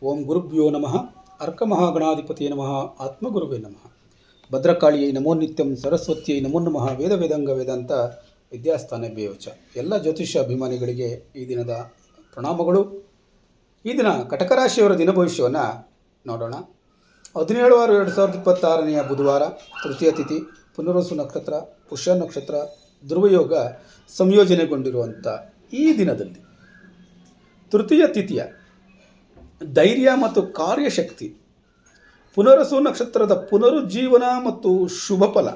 ಓಂ ಗುರುಭ್ಯೋ ನಮಃ ಅರ್ಕಮಹಾಗಣಾಧಿಪತಿಯೇ ನಮಃ ಆತ್ಮಗುರುವೇ ನಮಃ ಭದ್ರಕಾಳಿಯೈ ನಮೋ ನಿತ್ಯಂ ಸರಸ್ವತಿಯೈ ನಮೋ ನಮಃ ವೇದ ವೇದಾಂಗ ವೇದಾಂತ ವಿದ್ಯಾಸ್ಥಾನ ಬೇವಚ. ಎಲ್ಲ ಜ್ಯೋತಿಷ್ಯ ಅಭಿಮಾನಿಗಳಿಗೆ ಈ ದಿನದ ಪ್ರಣಾಮಗಳು. ಈ ದಿನ ಕಟಕ ರಾಶಿಯವರ ದಿನ ಭವಿಷ್ಯವನ್ನು ನೋಡೋಣ. 17/6/2026 ಬುಧವಾರ, ತೃತೀಯ ತಿಥಿ, ಪುನರ್ವಸು ನಕ್ಷತ್ರ, ಪುಷ್ಯ ನಕ್ಷತ್ರ, ಧ್ರುವಯೋಗ ಸಂಯೋಜನೆಗೊಂಡಿರುವಂಥ ಈ ದಿನದಲ್ಲಿ ತೃತೀಯ ತಿಥಿಯ ಧೈರ್ಯ ಮತ್ತು ಕಾರ್ಯಶಕ್ತಿ, ಪುನರ್ವಸು ನಕ್ಷತ್ರದ ಪುನರುಜ್ಜೀವನ ಮತ್ತು ಶುಭ ಫಲ,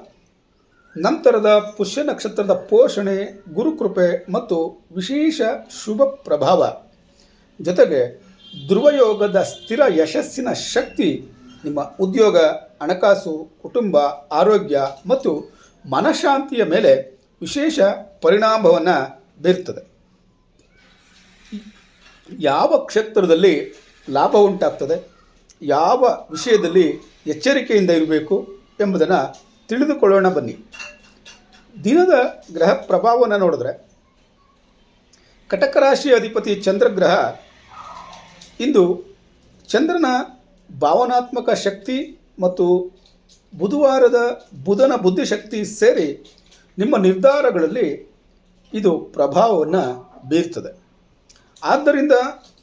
ನಂತರದ ಪುಷ್ಯ ನಕ್ಷತ್ರದ ಪೋಷಣೆ, ಗುರುಕೃಪೆ ಮತ್ತು ವಿಶೇಷ ಶುಭ ಪ್ರಭಾವ, ಜೊತೆಗೆ ಧ್ರುವಯೋಗದ ಸ್ಥಿರ ಯಶಸ್ಸಿನ ಶಕ್ತಿ ನಿಮ್ಮ ಉದ್ಯೋಗ, ಹಣಕಾಸು, ಕುಟುಂಬ, ಆರೋಗ್ಯ ಮತ್ತು ಮನಃಶಾಂತಿಯ ಮೇಲೆ ವಿಶೇಷ ಪರಿಣಾಮವನ್ನು ಬೀರ್ತದೆ. ಯಾವ ಕ್ಷೇತ್ರದಲ್ಲಿ ಲಾಭ ಉಂಟಾಗ್ತದೆ, ಯಾವ ವಿಷಯದಲ್ಲಿ ಎಚ್ಚರಿಕೆಯಿಂದ ಇರಬೇಕು ಎಂಬುದನ್ನು ತಿಳಿದುಕೊಳ್ಳೋಣ ಬನ್ನಿ. ದಿನದ ಗ್ರಹ ಪ್ರಭಾವವನ್ನು ನೋಡಿದ್ರೆ, ಕಟಕ ರಾಶಿಯ ಅಧಿಪತಿ ಚಂದ್ರಗ್ರಹ ಇಂದು ಚಂದ್ರನ ಭಾವನಾತ್ಮಕ ಶಕ್ತಿ ಮತ್ತು ಬುಧವಾರದ ಬುಧನ ಬುದ್ಧಿಶಕ್ತಿ ಸೇರಿ ನಿಮ್ಮ ನಿರ್ಧಾರಗಳಲ್ಲಿ ಇದು ಪ್ರಭಾವವನ್ನು ಬೀರ್ತದೆ. ಆದ್ದರಿಂದ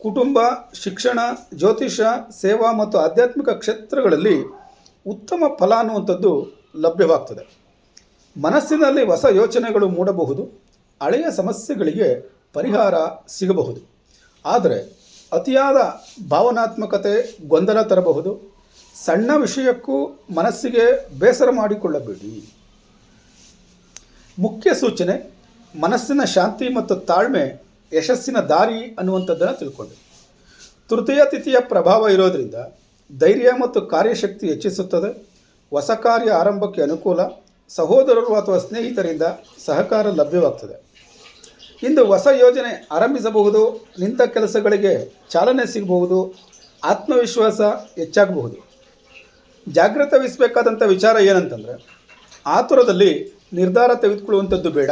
ಕುಟುಂಬ, ಶಿಕ್ಷಣ, ಜ್ಯೋತಿಷ್ಯ, ಸೇವಾ ಮತ್ತು ಆಧ್ಯಾತ್ಮಿಕ ಕ್ಷೇತ್ರಗಳಲ್ಲಿ ಉತ್ತಮ ಫಲ ಅನ್ನುವಂಥದ್ದು ಲಭ್ಯವಾಗ್ತದೆ. ಮನಸ್ಸಿನಲ್ಲಿ ಹೊಸ ಯೋಚನೆಗಳು ಮೂಡಬಹುದು, ಹಳೆಯ ಸಮಸ್ಯೆಗಳಿಗೆ ಪರಿಹಾರ ಸಿಗಬಹುದು. ಆದರೆ ಅತಿಯಾದ ಭಾವನಾತ್ಮಕತೆ ಗೊಂದಲ ತರಬಹುದು. ಸಣ್ಣ ವಿಷಯಕ್ಕೂ ಮನಸ್ಸಿಗೆ ಬೇಸರ ಮಾಡಿಕೊಳ್ಳಬೇಡಿ. ಮುಖ್ಯ ಸೂಚನೆ: ಮನಸ್ಸಿನ ಶಾಂತಿ ಮತ್ತು ತಾಳ್ಮೆ ಯಶಸ್ಸಿನ ದಾರಿ ಅನ್ನುವಂಥದ್ದನ್ನು ತಿಳ್ಕೊಂಡು. ತೃತೀಯ ತಿಥಿಯ ಪ್ರಭಾವ ಇರೋದರಿಂದ ಧೈರ್ಯ ಮತ್ತು ಕಾರ್ಯಶಕ್ತಿ ಹೆಚ್ಚಿಸುತ್ತದೆ. ಹೊಸ ಕಾರ್ಯ ಆರಂಭಕ್ಕೆ ಅನುಕೂಲ. ಸಹೋದರರು ಅಥವಾ ಸ್ನೇಹಿತರಿಂದ ಸಹಕಾರ ಲಭ್ಯವಾಗ್ತದೆ. ಇಂದು ಹೊಸ ಯೋಜನೆ ಆರಂಭಿಸಬಹುದು. ನಿಂತ ಕೆಲಸಗಳಿಗೆ ಚಾಲನೆ ಸಿಗಬಹುದು. ಆತ್ಮವಿಶ್ವಾಸ ಹೆಚ್ಚಾಗಬಹುದು. ಜಾಗ್ರತೆ ವಹಿಸಬೇಕಾದಂಥ ವಿಚಾರ ಏನಂತಂದರೆ, ಆತುರದಲ್ಲಿ ನಿರ್ಧಾರ ತೆಗೆದುಕೊಳ್ಳುವಂಥದ್ದು ಬೇಡ.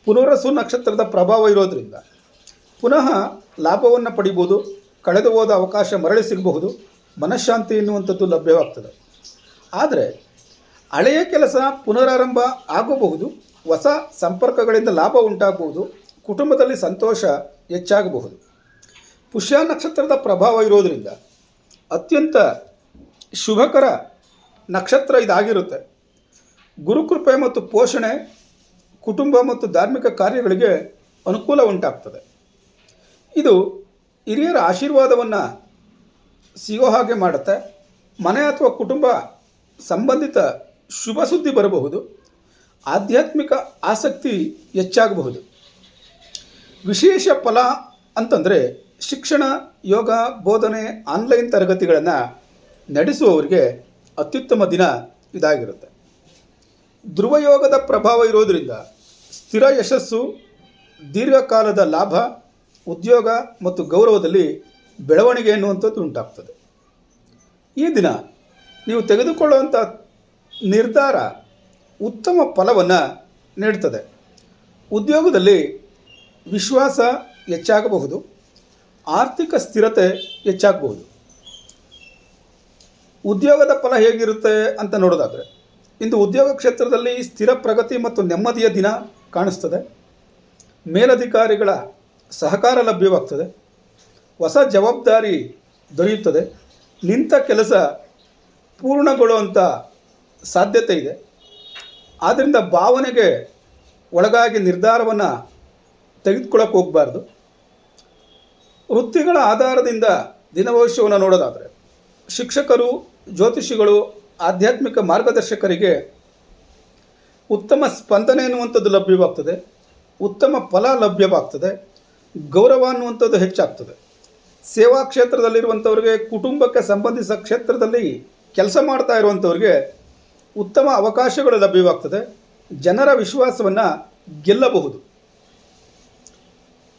ಪುನರ್ವಸು ನಕ್ಷತ್ರದ ಪ್ರಭಾವ ಇರೋದರಿಂದ ಪುನಃ ಲಾಭವನ್ನು ಪಡಿಬೋದು. ಕಳೆದು ಹೋದ ಅವಕಾಶ ಮರಳಿ ಸಿಗಬಹುದು. ಮನಃಶಾಂತಿ ಎನ್ನುವಂಥದ್ದು ಲಭ್ಯವಾಗ್ತದೆ. ಆದರೆ ಹಳೆಯ ಕೆಲಸ ಪುನರಾರಂಭ ಆಗಬಹುದು. ಹೊಸ ಸಂಪರ್ಕಗಳಿಂದ ಲಾಭ ಉಂಟಾಗಬಹುದು. ಕುಟುಂಬದಲ್ಲಿ ಸಂತೋಷ ಹೆಚ್ಚಾಗಬಹುದು. ಪುಷ್ಯ ನಕ್ಷತ್ರದ ಪ್ರಭಾವ ಇರೋದರಿಂದ ಅತ್ಯಂತ ಶುಭಕರ ನಕ್ಷತ್ರ ಇದಾಗಿರುತ್ತೆ. ಗುರುಕೃಪೆ ಮತ್ತು ಪೋಷಣೆ, ಕುಟುಂಬ ಮತ್ತು ಧಾರ್ಮಿಕ ಕಾರ್ಯಗಳಿಗೆ ಅನುಕೂಲ ಉಂಟಾಗ್ತದೆ. ಇದು ಹಿರಿಯರ ಆಶೀರ್ವಾದವನ್ನು ಸಿಗೋ ಹಾಗೆ ಮಾಡುತ್ತೆ. ಮನೆ ಅಥವಾ ಕುಟುಂಬ ಸಂಬಂಧಿತ ಶುಭ ಸುದ್ದಿ ಬರಬಹುದು. ಆಧ್ಯಾತ್ಮಿಕ ಆಸಕ್ತಿ ಹೆಚ್ಚಾಗಬಹುದು. ವಿಶೇಷ ಫಲ ಅಂತಂದರೆ ಶಿಕ್ಷಣ, ಯೋಗ, ಬೋಧನೆ, ಆನ್ಲೈನ್ ತರಗತಿಗಳನ್ನು ನಡೆಸುವವರಿಗೆ ಅತ್ಯುತ್ತಮ ದಿನ ಇದಾಗಿರುತ್ತೆ. ಧ್ರುವಯೋಗದ ಪ್ರಭಾವ ಇರೋದರಿಂದ ಸ್ಥಿರ ಯಶಸ್ಸು, ದೀರ್ಘಕಾಲದ ಲಾಭ, ಉದ್ಯೋಗ ಮತ್ತು ಗೌರವದಲ್ಲಿ ಬೆಳವಣಿಗೆ ಎನ್ನುವಂಥದ್ದು ಉಂಟಾಗ್ತದೆ. ಈ ದಿನ ನೀವು ತೆಗೆದುಕೊಳ್ಳುವಂಥ ನಿರ್ಧಾರ ಉತ್ತಮ ಫಲವನ್ನು ನೀಡ್ತದೆ. ಉದ್ಯೋಗದಲ್ಲಿ ವಿಶ್ವಾಸ ಹೆಚ್ಚಾಗಬಹುದು. ಆರ್ಥಿಕ ಸ್ಥಿರತೆ ಹೆಚ್ಚಾಗಬಹುದು. ಉದ್ಯೋಗದ ಫಲ ಹೇಗಿರುತ್ತೆ ಅಂತ ನೋಡೋದಾದರೆ, ಇಂದು ಉದ್ಯೋಗ ಕ್ಷೇತ್ರದಲ್ಲಿ ಸ್ಥಿರ ಪ್ರಗತಿ ಮತ್ತು ನೆಮ್ಮದಿಯ ದಿನ ಕಾಣಿಸ್ತದೆ. ಮೇಲಧಿಕಾರಿಗಳ ಸಹಕಾರ ಲಭ್ಯವಾಗ್ತದೆ. ಹೊಸ ಜವಾಬ್ದಾರಿ ದೊರೆಯುತ್ತದೆ. ನಿಂತ ಕೆಲಸ ಪೂರ್ಣಗೊಳ್ಳುವಂಥ ಸಾಧ್ಯತೆ ಇದೆ. ಆದ್ದರಿಂದ ಭಾವನೆಗೆ ಒಳಗಾಗಿ ನಿರ್ಧಾರವನ್ನು ತೆಗೆದುಕೊಳ್ಳೋಕೆ ಹೋಗಬಾರ್ದು. ವೃತ್ತಿಗಳ ಆಧಾರದಿಂದ ದಿನ ಭವಿಷ್ಯವನ್ನು ನೋಡೋದಾದರೆ, ಶಿಕ್ಷಕರು, ಜ್ಯೋತಿಷಿಗಳು, ಆಧ್ಯಾತ್ಮಿಕ ಮಾರ್ಗದರ್ಶಕರಿಗೆ ಉತ್ತಮ ಸ್ಪಂದನೆ ಎನ್ನುವಂಥದ್ದು ಲಭ್ಯವಾಗ್ತದೆ. ಉತ್ತಮ ಫಲ ಲಭ್ಯವಾಗ್ತದೆ. ಗೌರವ ಅನ್ನುವಂಥದ್ದು ಹೆಚ್ಚಾಗ್ತದೆ. ಸೇವಾ ಕ್ಷೇತ್ರದಲ್ಲಿರುವಂಥವ್ರಿಗೆ, ಕುಟುಂಬಕ್ಕೆ ಸಂಬಂಧಿಸಿದ ಕ್ಷೇತ್ರದಲ್ಲಿ ಕೆಲಸ ಮಾಡ್ತಾ ಇರುವಂಥವ್ರಿಗೆ ಉತ್ತಮ ಅವಕಾಶಗಳು ಲಭ್ಯವಾಗ್ತದೆ. ಜನರ ವಿಶ್ವಾಸವನ್ನು ಗೆಲ್ಲಬಹುದು.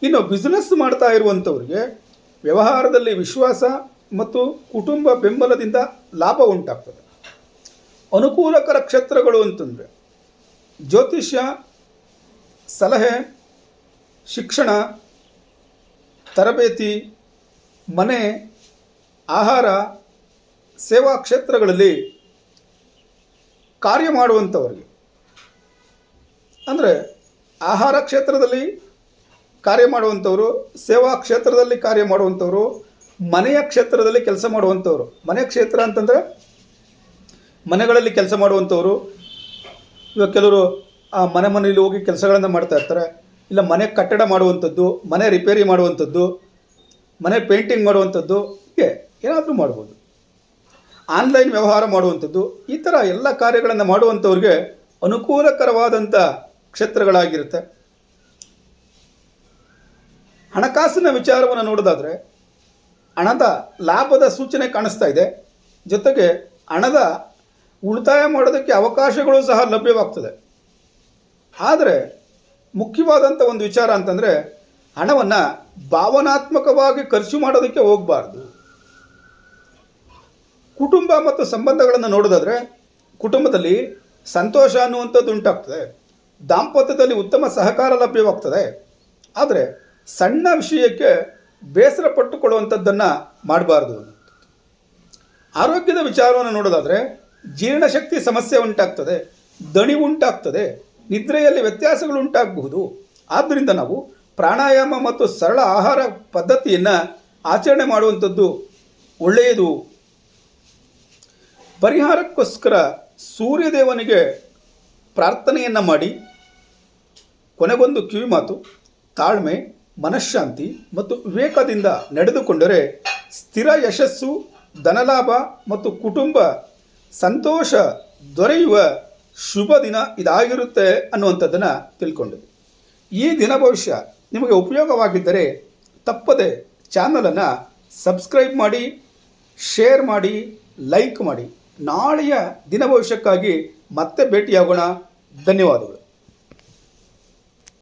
ಇನ್ನು ಬಿಸ್ನೆಸ್ ಮಾಡ್ತಾ ಇರುವಂಥವ್ರಿಗೆ ವ್ಯವಹಾರದಲ್ಲಿ ವಿಶ್ವಾಸ ಮತ್ತು ಕುಟುಂಬ ಬೆಂಬಲದಿಂದ ಲಾಭ ಉಂಟಾಗ್ತದೆ. ಅನುಕೂಲಕರ ಕ್ಷೇತ್ರಗಳು ಅಂತಂದರೆ ಜ್ಯೋತಿಷ್ಯ, ಸಲಹೆ, ಶಿಕ್ಷಣ, ತರಬೇತಿ, ಮನೆ, ಆಹಾರ ಸೇವಾ ಕ್ಷೇತ್ರಗಳಲ್ಲಿ ಕಾರ್ಯ ಮಾಡುವಂಥವ್ರಿಗೆ, ಅಂದರೆ ಆಹಾರ ಕ್ಷೇತ್ರದಲ್ಲಿ ಕಾರ್ಯ ಮಾಡುವಂಥವರು, ಸೇವಾ ಕ್ಷೇತ್ರದಲ್ಲಿ ಕಾರ್ಯ ಮಾಡುವಂಥವರು, ಮನೆಯ ಕ್ಷೇತ್ರದಲ್ಲಿ ಕೆಲಸ ಮಾಡುವಂಥವ್ರು. ಮನೆಯ ಕ್ಷೇತ್ರ ಅಂತಂದರೆ ಮನೆಗಳಲ್ಲಿ ಕೆಲಸ ಮಾಡುವಂಥವರು. ಇವಾಗ ಕೆಲವರು ಆ ಮನೆಯಲ್ಲಿ ಹೋಗಿ ಕೆಲಸಗಳನ್ನು ಮಾಡ್ತಾ ಇರ್ತಾರೆ. ಇಲ್ಲ ಮನೆ ಕಟ್ಟಡ ಮಾಡುವಂಥದ್ದು, ಮನೆ ರಿಪೇರಿ ಮಾಡುವಂಥದ್ದು, ಮನೆ ಪೇಂಟಿಂಗ್ ಮಾಡುವಂಥದ್ದು, ಹೀಗೆ ಏನಾದರೂ ಮಾಡ್ಬೋದು. ಆನ್ಲೈನ್ ವ್ಯವಹಾರ ಮಾಡುವಂಥದ್ದು, ಈ ಥರ ಎಲ್ಲ ಕಾರ್ಯಗಳನ್ನು ಮಾಡುವಂಥವ್ರಿಗೆ ಅನುಕೂಲಕರವಾದಂಥ ಕ್ಷೇತ್ರಗಳಾಗಿರುತ್ತೆ. ಹಣಕಾಸಿನ ವಿಚಾರವನ್ನು ನೋಡೋದಾದರೆ ಹಣದ ಲಾಭದ ಸೂಚನೆ ಕಾಣಿಸ್ತಾ ಇದೆ. ಜೊತೆಗೆ ಹಣದ ಉಳಿತಾಯ ಮಾಡೋದಕ್ಕೆ ಅವಕಾಶಗಳು ಸಹ ಲಭ್ಯವಾಗ್ತದೆ. ಆದರೆ ಮುಖ್ಯವಾದಂಥ ಒಂದು ವಿಚಾರ ಅಂತಂದರೆ ಹಣವನ್ನು ಭಾವನಾತ್ಮಕವಾಗಿ ಖರ್ಚು ಮಾಡೋದಕ್ಕೆ ಹೋಗಬಾರ್ದು. ಕುಟುಂಬ ಮತ್ತು ಸಂಬಂಧಗಳನ್ನು ನೋಡೋದಾದರೆ ಕುಟುಂಬದಲ್ಲಿ ಸಂತೋಷ ಅನ್ನುವಂಥದ್ದು ಉಂಟಾಗ್ತದೆ, ದಾಂಪತ್ಯದಲ್ಲಿ ಉತ್ತಮ ಸಹಕಾರ ಲಭ್ಯವಾಗ್ತದೆ. ಆದರೆ ಸಣ್ಣ ವಿಷಯಕ್ಕೆ ಬೇಸರ ಪಟ್ಟುಕೊಳ್ಳುವಂಥದ್ದನ್ನು ಮಾಡಬಾರ್ದು. ಆರೋಗ್ಯದ ವಿಚಾರವನ್ನು ನೋಡೋದಾದರೆ ಜೀರ್ಣಶಕ್ತಿ ಸಮಸ್ಯೆ ಉಂಟಾಗ್ತದೆ, ದಣಿವು ಉಂಟಾಗ್ತದೆ, ನಿದ್ರೆಯಲ್ಲಿ ವ್ಯತ್ಯಾಸಗಳು ಉಂಟಾಗಬಹುದು. ಆದ್ದರಿಂದ ನಾವು ಪ್ರಾಣಾಯಾಮ ಮತ್ತು ಸರಳ ಆಹಾರ ಪದ್ಧತಿಯನ್ನು ಆಚರಣೆ ಮಾಡುವಂಥದ್ದು ಒಳ್ಳೆಯದು. ಪರಿಹಾರಕ್ಕೋಸ್ಕರ ಸೂರ್ಯದೇವನಿಗೆ ಪ್ರಾರ್ಥನೆಯನ್ನು ಮಾಡಿ ಕೊನೆಗೊಂದು ಕಿವಿಮಾತು: ತಾಳ್ಮೆ, ಮನಃಶಾಂತಿ ಮತ್ತು ವಿವೇಕದಿಂದ ನಡೆದುಕೊಂಡರೆ ಸ್ಥಿರ ಯಶಸ್ಸು, ಧನಲಾಭ ಮತ್ತು ಕುಟುಂಬ ಸಂತೋಷ ದೊರೆಯುವ ಶುಭ ದಿನ ಇದಾಗಿರುತ್ತೆ ಅನ್ನುವಂಥದ್ದನ್ನು ತಿಳ್ಕೊಂಡಿದೆ. ಈ ದಿನ ಭವಿಷ್ಯ ನಿಮಗೆ ಉಪಯೋಗವಾಗಿದ್ದರೆ ತಪ್ಪದೆ ಚಾನಲನ್ನು ಸಬ್ಸ್ಕ್ರೈಬ್ ಮಾಡಿ, ಶೇರ್ ಮಾಡಿ, ಲೈಕ್ ಮಾಡಿ. ನಾಳೆಯ ದಿನ ಭವಿಷ್ಯಕ್ಕಾಗಿ ಮತ್ತೆ ಭೇಟಿಯಾಗೋಣ. ಧನ್ಯವಾದಗಳು.